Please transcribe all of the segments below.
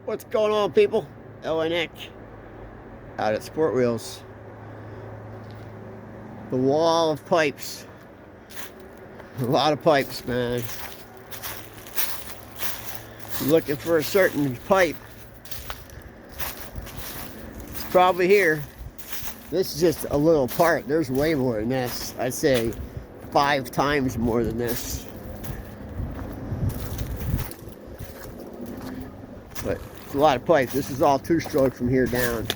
What's going on, people? Nick out at Sport Wheels. The wall of pipes. A lot of pipes, man. You're looking for a certain pipe. It's probably here. This is just a little part. There's way more than this. I'd say 5 times more than this. But it's a lot of pipes. This is all 2-stroke from here down.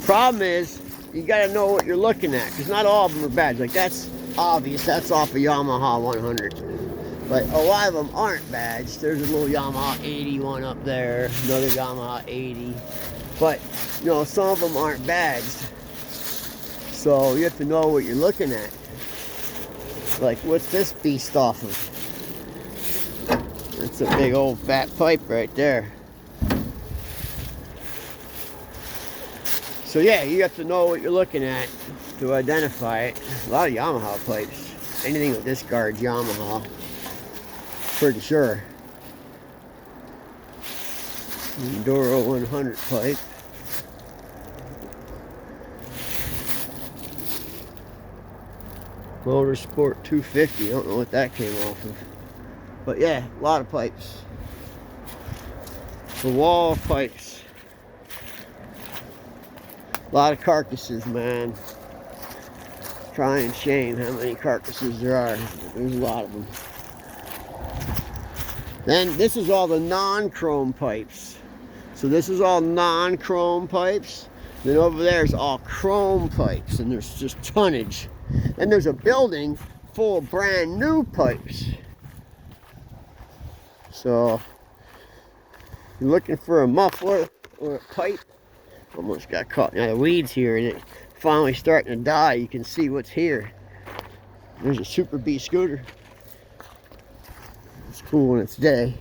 Problem is, you gotta know what you're looking at, because not all of them are badged. Like, that's obvious. That's off a Yamaha 100. But a lot of them aren't badged. There's a little Yamaha 81 up there, another Yamaha 80. But, you know, some of them aren't badged. So you have to know what you're looking at. Like, what's this beast off of? That's a big old fat pipe right there. So yeah, you have to know what you're looking at to identify it. A lot of Yamaha pipes. Anything with this guard, Yamaha. Pretty sure. Enduro 100 pipe. Motorsport 250. I don't know what that came off of. But yeah, a lot of pipes. The wall of pipes. A lot of carcasses, man. Try and shame how many carcasses there are. There's a lot of them. Then this is all the non-chrome pipes. So this is all non-chrome pipes. Then over there is all chrome pipes, and there's just tonnage. And there's a building full of brand new pipes. So you're looking for a muffler or a pipe. Almost got caught in the weeds here, and it's finally starting to die. You can see what's here. There's a Super B scooter. It's cool when it's day.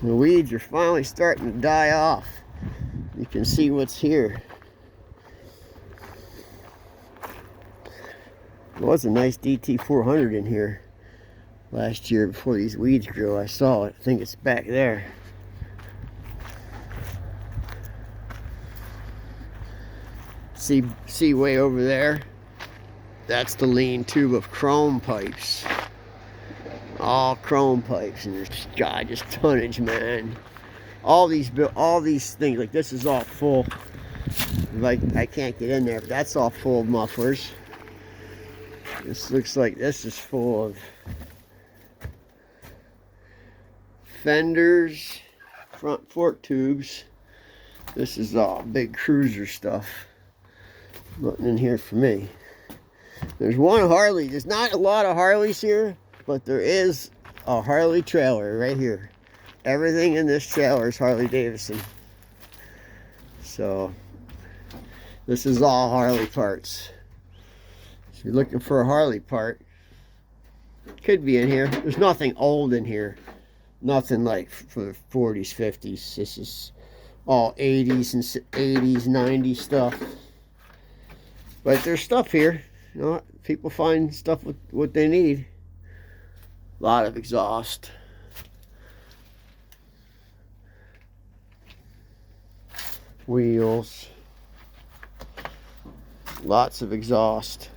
The weeds are finally starting to die off. You can see what's here. There was a nice DT400 in here last year before these weeds grew. I saw it. I think it's back there. See way over there? That's the lean tube of chrome pipes. All chrome pipes, and there's just tonnage, man. All these things, like this is all full. Like, I can't get in there, but that's all full of mufflers. This looks like this is full of fenders, front fork tubes. This is all big cruiser stuff. Nothing in here for me. There's one Harley. There's not a lot of Harleys here, but there is a Harley trailer right here. Everything in this trailer is Harley Davidson. So this is all Harley parts. So you're looking for a Harley part, could be in here. There's nothing old in here. Nothing like for the 40s, 50s. This is all 80s and 80s, 90s stuff. But there's stuff here. You know, people find stuff with what they need. A lot of exhaust. Wheels. Lots of exhaust.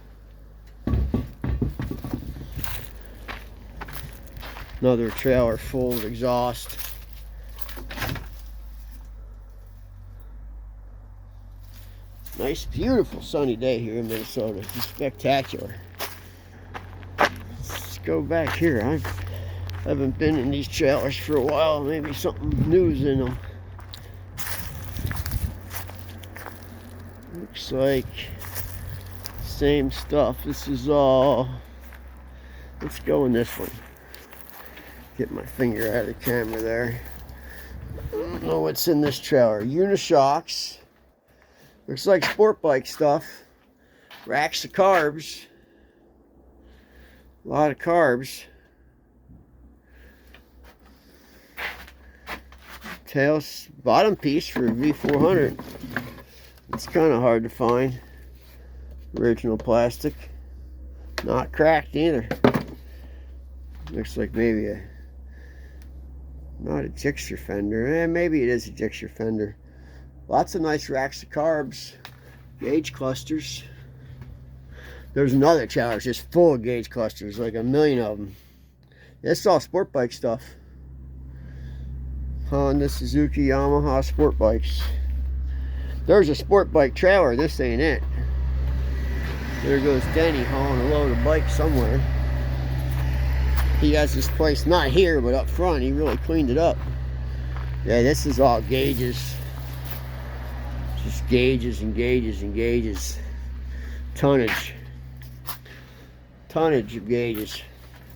Another trailer full of exhaust. Nice, beautiful sunny day here in Minnesota. It's spectacular. Let's go back here. I haven't been in these trailers for a while. Maybe something new's in them. Looks like same stuff. This is all. Let's go in this one. Get my finger out of the camera there. I don't know what's in this trailer. Unishocks. Looks like sport bike stuff. Racks of carbs. A lot of carbs. Tails bottom piece for a V400. It's kind of hard to find. Original plastic. Not cracked either. Looks like maybe a Not a Gixxer fender. Maybe it is a Gixxer fender. Lots of nice racks of carbs. Gauge clusters. There's another trailer just full of gauge clusters, like a million of them. It's all sport bike stuff. Honda, Suzuki, Yamaha sport bikes. There's a sport bike trailer. This ain't it. There goes Denny hauling a load of bikes somewhere. He has this place, not here, but up front. He really cleaned it up. Yeah, this is all gauges. Just gauges and gauges and gauges. Tonnage. Tonnage of gauges.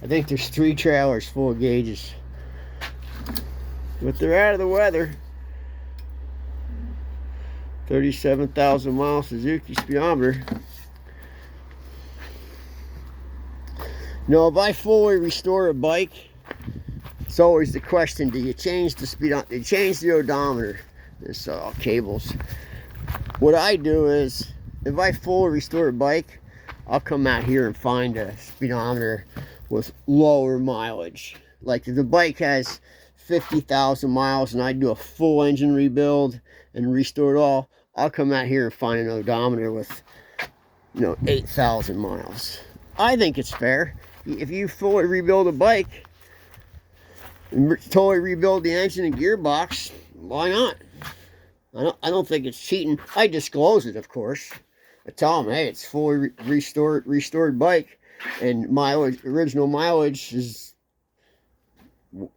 I think there's 3 trailers full of gauges. But they're out of the weather. 37,000 mile Suzuki speedometer. Now, if I fully restore a bike, it's always the question: do you change the speedometer? Do you change the odometer? It's all cables. What I do is, if I fully restore a bike, I'll come out here and find a speedometer with lower mileage. Like if the bike has 50,000 miles and I do a full engine rebuild and restore it all, I'll come out here and find an odometer with, 8,000 miles. I think it's fair. If you fully rebuild a bike and totally rebuild the engine and gearbox, why not? I don't think it's cheating. I disclose it, of course. I tell them, hey, it's fully restored bike, and mileage, original mileage is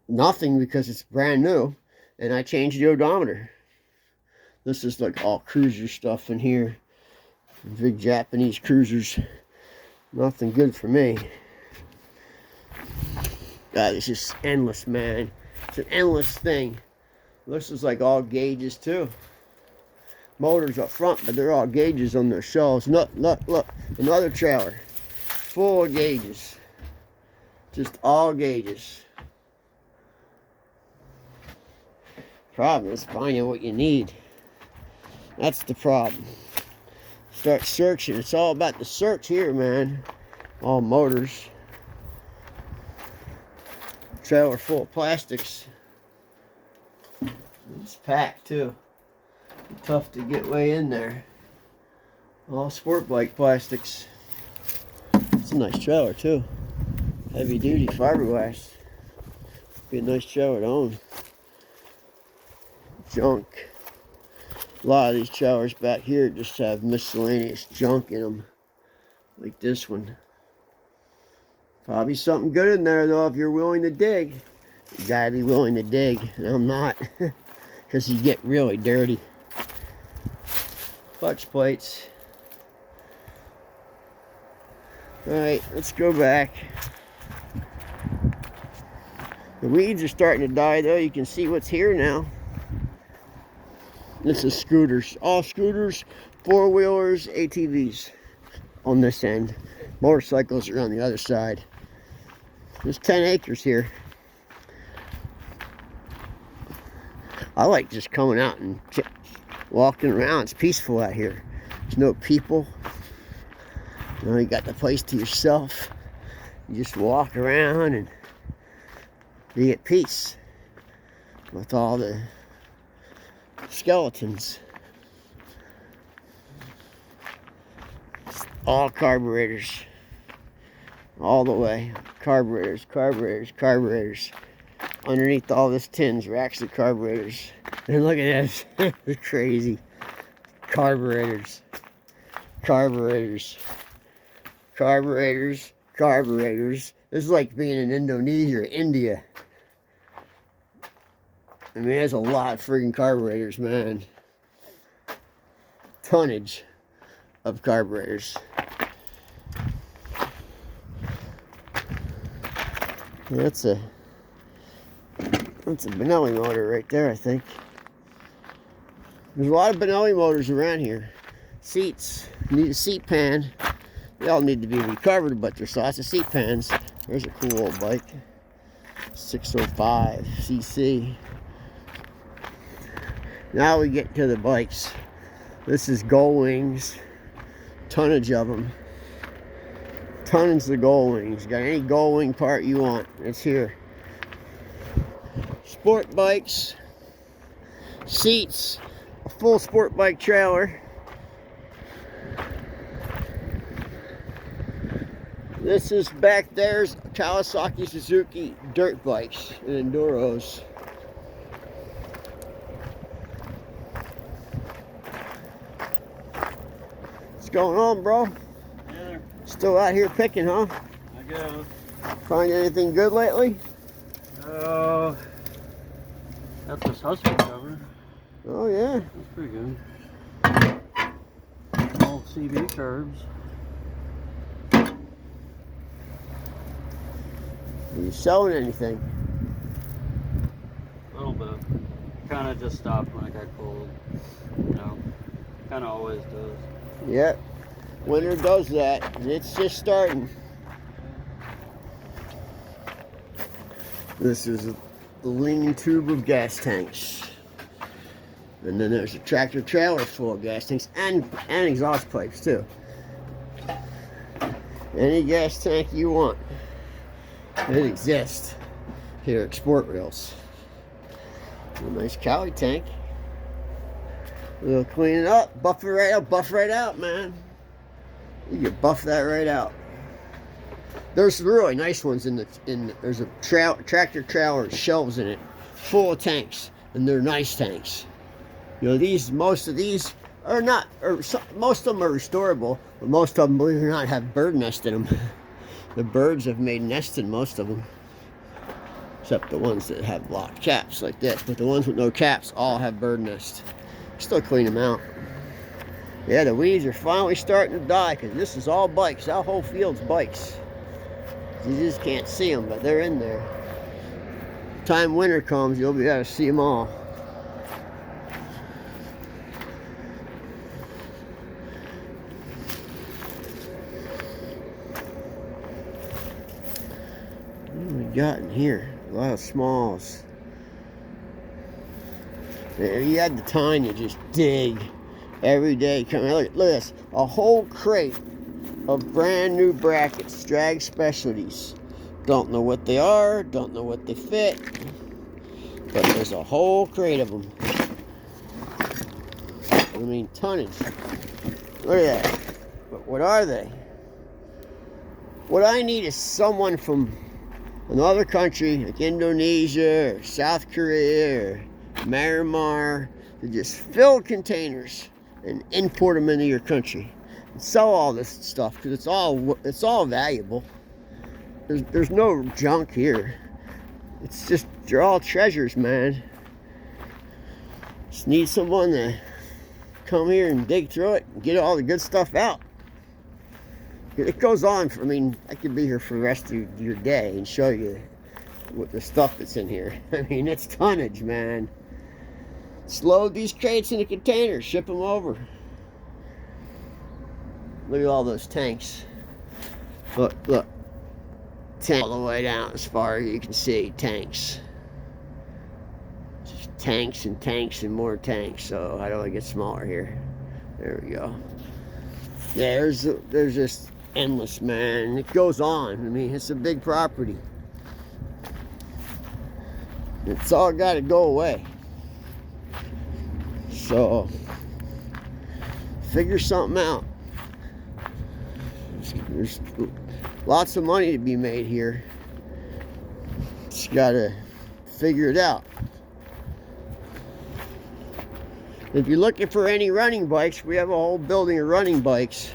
nothing because it's brand new, and I changed the odometer. This is like all cruiser stuff in here. Big Japanese cruisers. Nothing good for me. God, it's just endless, man. It's an endless thing. This is like all gauges too. Motors up front, but they're all gauges on their shelves. Look, another trailer. Full of gauges. Just all gauges. Problem is finding what you need. That's the problem. Start searching. It's all about the search here, man. All motors. Trailer full of plastics. It's packed too. Tough to get way in there. All sport bike plastics. It's a nice trailer too. Heavy duty fiberglass. Be a nice trailer to own. Junk. A lot of these trailers back here just have miscellaneous junk in them. Like this one. Probably something good in there though if you're willing to dig. You gotta be willing to dig, and I'm not. Because you get really dirty. Clutch plates. Alright, let's go back. The weeds are starting to die though. You can see what's here now. This is scooters. All scooters, four-wheelers, ATVs on this end. Motorcycles are on the other side. There's 10 acres here. I like just coming out and walking around. It's peaceful out here. There's no people. You got the place to yourself. You just walk around and be at peace with all the skeletons. All carburetors. All the way. Carburetors, carburetors, carburetors. Underneath all this tins, racks of carburetors. And look at this. It's crazy. Carburetors. Carburetors. Carburetors. Carburetors. This is like being in Indonesia or India. I mean, there's a lot of friggin' carburetors, man. Tonnage of carburetors. That's a Benelli motor right there, I think. There's a lot of Benelli motors around here. Seats. Need a seat pan. They all need to be recovered, but there's lots of seat pans. There's a cool old bike. 605 cc. Now we get to the bikes. This is Gull Wings. Tonnage of them. Tons of Gull Wings. Got any Gull Wing part you want, it's here. sport bikes, seats, a full sport bike trailer. This is back there's Kawasaki Suzuki dirt bikes and enduros. What's going on, bro? Yeah, Still out here picking, huh? I guess. Find anything good lately? That's this Husky cover. Oh yeah. That's pretty good. Old CB curbs. Are you selling anything? A little bit. Kind of just stopped when it got cold. You know, kind of always does. Yep. Winter does that, and it's just starting. This is the lean tube of gas tanks. And then there's a tractor trailer full of gas tanks and exhaust pipes too. Any gas tank you want, it exists here at Sport Reels. A nice Cali tank. We'll clean it up, buff it right out, man. You can buff that right out. There's really nice ones there's a tractor trailer with shelves in it, full of tanks, and they're nice tanks. You know, most of these are not, most of them are restorable, but most of them, believe it or not, have bird nest in them. The birds have made nests in most of them, except the ones that have locked caps like this. But the ones with no caps all have bird nests. Still clean them out. Yeah, the weeds are finally starting to die because this is all bikes. That whole field's bikes. You just can't see them, but they're in there. Time winter comes, you'll be able to see them all. What do we got in here? A lot of smalls. You had the time to just dig every day. Look at this. A whole crate of brand new brackets, Drag Specialties. Don't know what they are, don't know what they fit, but there's a whole crate of them. I mean, tonnage. Look at that. But what are they? What I need is someone from another country, like Indonesia or South Korea or Myanmar, to just fill containers and import them into your country. Sell all this stuff because it's all valuable. There's no junk here. It's just, they're all treasures, man. Just need someone to come here and dig through it and get all the good stuff out. It goes on for, I mean, I could be here for the rest of your day and show you what the stuff that's in here. I mean, it's tonnage, man. Just load these crates in a container, ship them over. Look at all those tanks. Look. Tank all the way down as far as you can see. Tanks. Just tanks and tanks and more tanks. So how do I get smaller here? There we go. Yeah, there's just endless, man. It goes on. I mean, it's a big property. It's all got to go away. So figure something out. There's lots of money to be made here. Just gotta figure it out. If you're looking for any running bikes, we have a whole building of running bikes.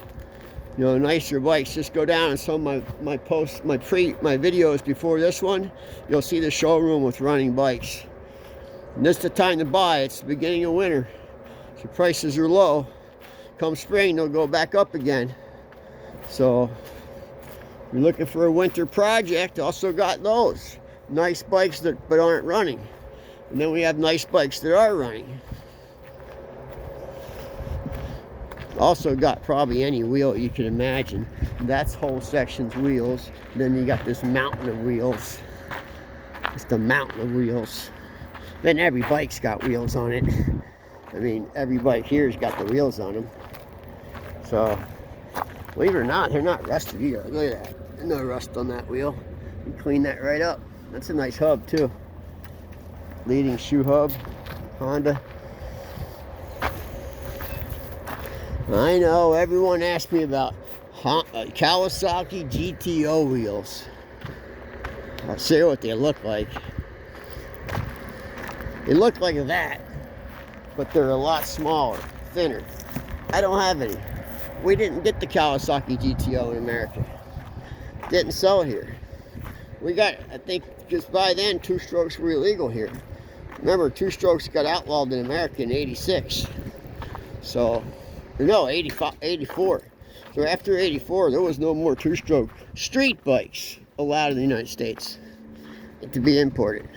You know, nicer bikes. Just go down and some of my videos before this one, you'll see the showroom with running bikes. And this is the time to buy. It's the beginning of winter. So prices are low. Come spring, they'll go back up again. So if you're looking for a winter project, also got those. Nice bikes but aren't running. And then we have nice bikes that are running. Also got probably any wheel you can imagine. That's whole section's wheels. Then you got this mountain of wheels. It's the mountain of wheels. Then every bike's got wheels on it. I mean, every bike here's got the wheels on them. So, believe it or not, they're not rusted either. Look at that. No rust on that wheel. You clean that right up. That's a nice hub too. leading shoe hub, Honda. I know, everyone asked me about Kawasaki GTO wheels. I'll show you what they look like. They look like that, but they're a lot smaller, thinner. I don't have any. We didn't get the Kawasaki GTO in America. Didn't sell it here. We got, I think, just by then, two-strokes were illegal here. Remember, two-strokes got outlawed in America in '86. So, no, 84. So after 84, there was no more two-stroke street bikes allowed in the United States to be imported.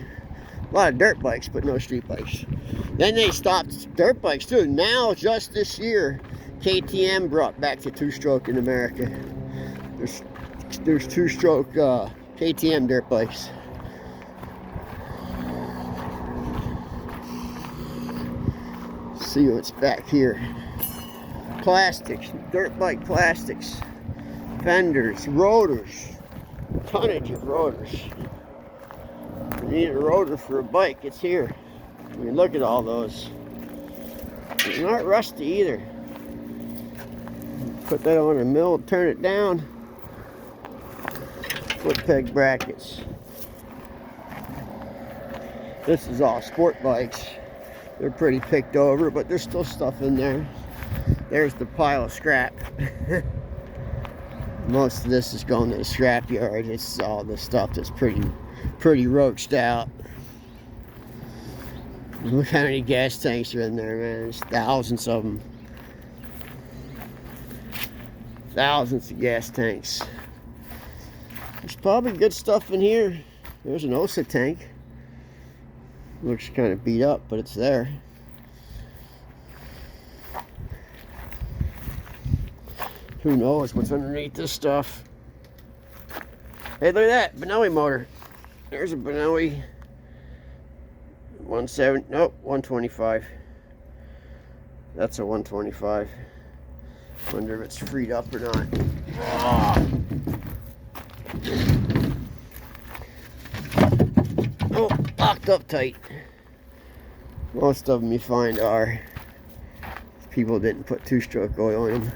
A lot of dirt bikes, but no street bikes. Then they stopped dirt bikes too. Now, just this year, KTM brought back the two-stroke in America. There's two-stroke KTM dirt bikes. See what's back here. Plastics, dirt bike plastics, fenders, rotors, tonnage of rotors. You need a rotor for a bike, it's here. I mean, look at all those. They're not rusty either. Put that on a mill, turn it down. Foot peg brackets. This is all sport bikes. They're pretty picked over, but there's still stuff in there. There's the pile of scrap. Most of this is going to the scrap yard. It's all the stuff that's pretty roached out. Look how many gas tanks are in there, man. There's thousands of them. Thousands of gas tanks. There's probably good stuff in here. There's an OSA tank. Looks kind of beat up, but it's there. Who knows what's underneath this stuff? Hey, look at that Benelli motor. There's a Benelli 125. That's a 125. Wonder if it's freed up or not. Oh, locked up tight. Most of them you find are. People didn't put two-stroke oil in them.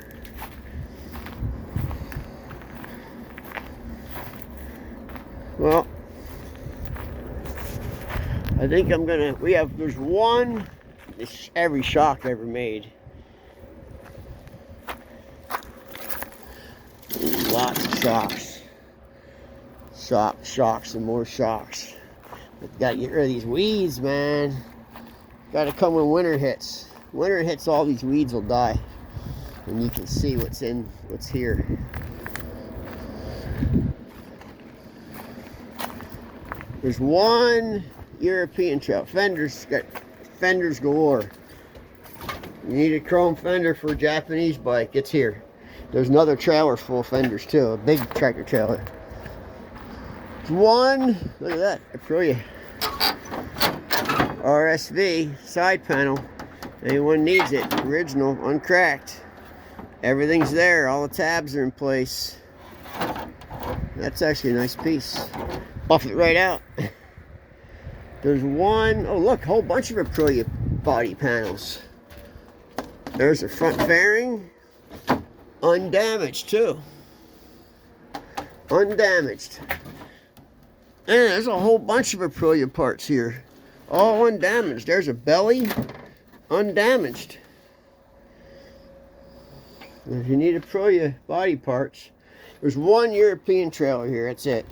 Well, I think I'm gonna, there's one, every shock ever made. Lots of shocks. Shocks and more shocks. But gotta get rid of these weeds, man. Gotta come when winter hits. Winter hits, all these weeds will die. And you can see what's here. There's one European trail. Fenders galore. You need a chrome fender for a Japanese bike, it's here. There's another trailer full of fenders too, a big tractor trailer. There's one, look at that, Aprilia RSV side panel. Anyone needs it, original, uncracked. Everything's there, all the tabs are in place. That's actually a nice piece. Buff it right out. There's one, oh look, a whole bunch of Aprilia body panels. There's a front fairing, undamaged too. Undamaged. And there's a whole bunch of Aprilia parts here. All undamaged. There's a belly, undamaged. If you need Aprilia body parts, there's one European trailer here, that's it.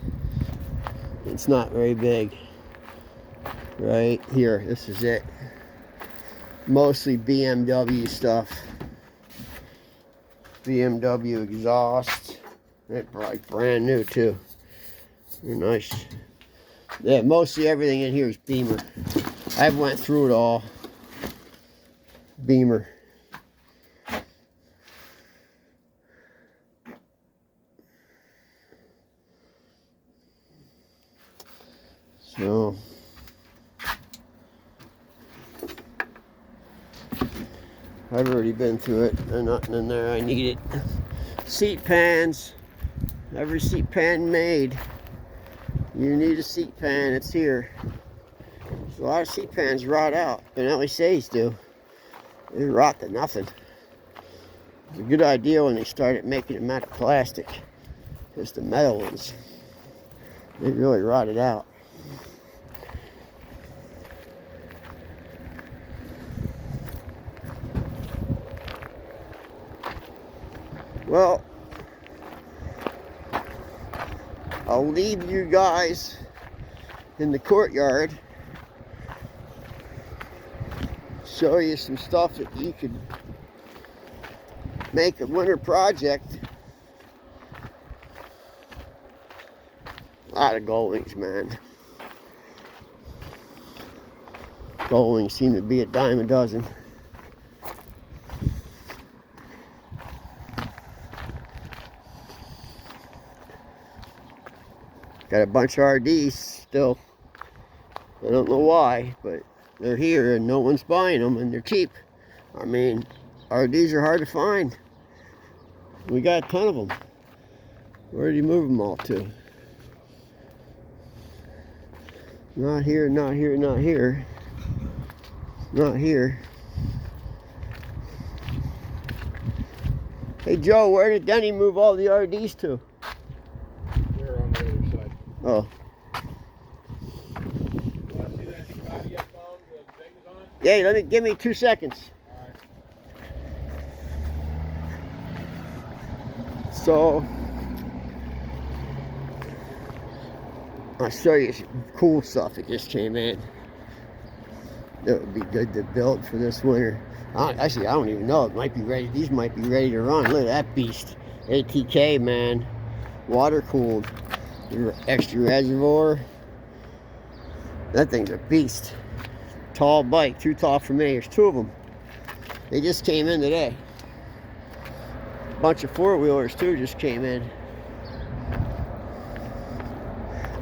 It's not very big. Right here, this is it. Mostly BMW stuff. BMW exhaust. They're like brand new too. They're nice. Yeah, mostly everything in here is Beamer. I went through it all. Beamer. So I've already been through it. There's nothing in there I need it. Seat pans. Every seat pan made. You need a seat pan, it's here. A lot of seat pans rot out. Benelli Says do. They rot to nothing. It's a good idea when they started making them out of plastic. Because the metal ones, they really rotted out. Well, I'll leave you guys in the courtyard. Show you some stuff that you could make a winter project. A lot of goldwings, man. Goldwings seem to be a dime a dozen. Got a bunch of RDs still. I don't know why, but they're here and no one's buying them and they're cheap. I mean, RDs are hard to find. We got a ton of them. Where did he move them all to? Not here, not here, not here. Not here. Hey Joe, where did Denny move all the RDs to? They're on the other side. Oh. Want to see that Ducati I found the thing is on? Yeah, give me 2 seconds. Alright. So I'll show you some cool stuff that just came in. That would be good to build for this winter. Actually, I don't even know. It might be ready. These might be ready to run. Look at that beast. ATK, man. Water cooled. Extra reservoir. That thing's a beast. Tall bike. Too tall for me. There's 2 of them. They just came in today. A bunch of 4-wheelers too just came in.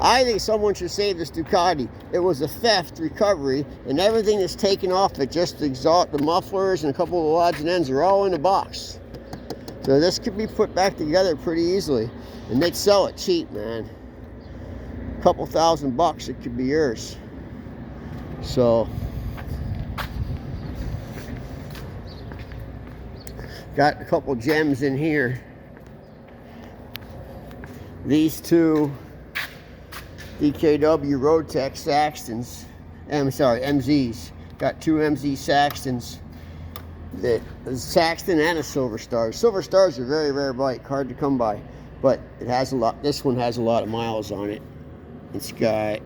I think someone should save this Ducati. It was a theft recovery, and everything that's taken off it, just the exhaust, the mufflers, and a couple of odds and ends are all in the box. So this could be put back together pretty easily, and they'd sell it cheap, man. A couple $1,000, it could be yours. So, got a couple gems in here. These 2 DKW Roadtech Saxtons. MZs. Got 2 MZ Saxtons. The Saxton and a Silver Star. Silver Star's a very rare bike, hard to come by. But it has a lot, this one has a lot of miles on it. It's got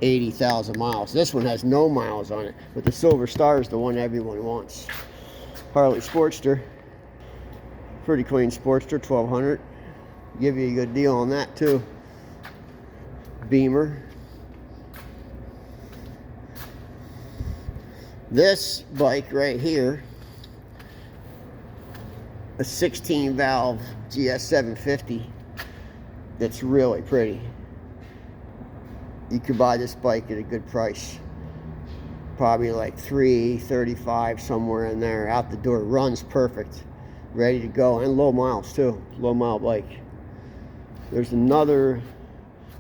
80,000 miles. This one has no miles on it. But the Silver Star is the one everyone wants. Harley Sportster. Pretty clean Sportster, 1200. Give you a good deal on that too. Beamer. This bike right here, a 16 valve GS 750, that's really pretty. You could buy this bike at a good price. Probably like $335, somewhere in there. Out the door, runs perfect, ready to go, and low miles too. Low mile bike. There's another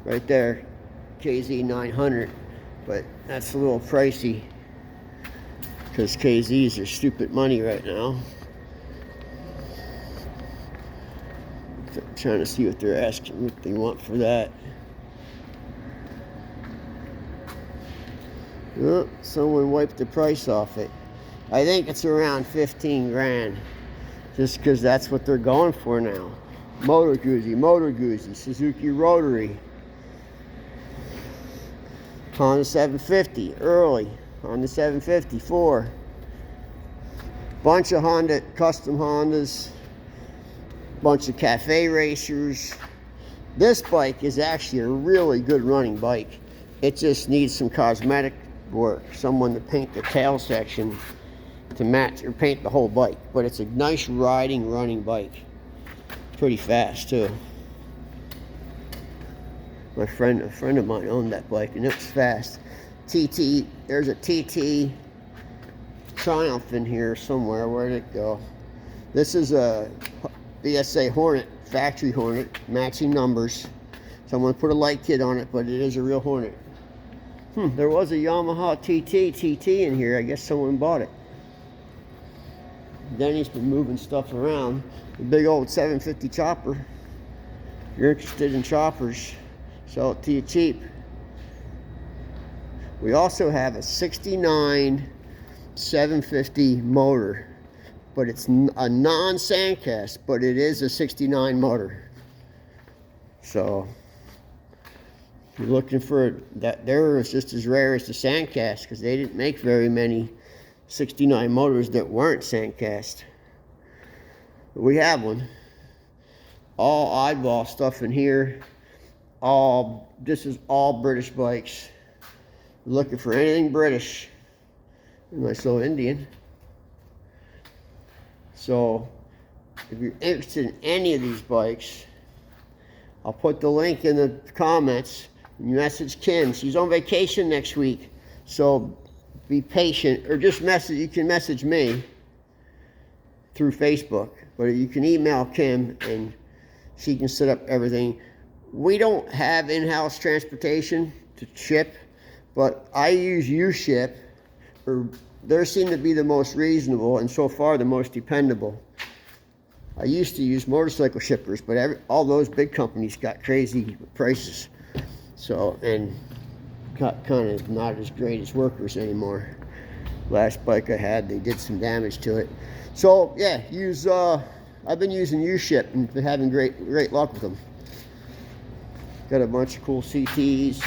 right there, KZ 900, but that's a little pricey because KZs are stupid money right now. I'm trying to see what they're asking, what they want for that. Oh, someone wiped the price off it. I think it's around 15 grand, just because that's what they're going for now. Motor Guzzi, Suzuki Rotary. Honda 750, early. Honda 754. Bunch of Honda, custom Hondas. Bunch of cafe racers. This bike is actually a really good running bike. It just needs some cosmetic work. Someone to paint the tail section to match, or paint the whole bike. But it's a nice riding, running bike. Pretty fast too. A friend of mine owned that bike and it was fast. TT, there's a TT Triumph in here somewhere. Where did it go? This is a BSA Hornet, factory Hornet, matching numbers. Someone put a light kit on it, but it is a real Hornet. There was a Yamaha TT in here. I guess someone bought it. Denny's been moving stuff around. The big old 750 chopper. If you're interested in choppers, sell it to you cheap. We also have a 69 750 motor, but it's a non-sandcast, but it is a 69 motor. So if you're looking for that, there is just as rare as the sandcast, because they didn't make very many 69 motors that weren't sandcast. But we have one. All eyeball stuff in here. This is all British bikes. Looking for anything British. Nice little Indian. So if you're interested in any of these bikes, I'll put the link in the comments. You message Kim. She's on vacation next week, so be patient, or just message. You can message me through Facebook, but you can email Kim and she can set up everything. We don't have in-house transportation to ship, but I use UShip, or they seem to be the most reasonable and so far the most dependable. I used to use motorcycle shippers, but all those big companies got crazy prices. So, and got kind of not as great as workers anymore. Last bike I had, they did some damage to it. So yeah, I've been using UShip and been having great luck with them. Got a bunch of cool CTs.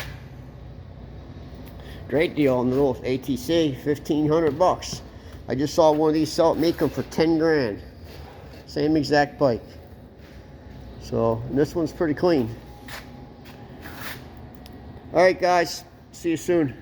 Great deal on the little ATC, $1,500. I just saw one of these sell at Mecum for 10 grand. Same exact bike. So, and this one's pretty clean. All right, guys. See you soon.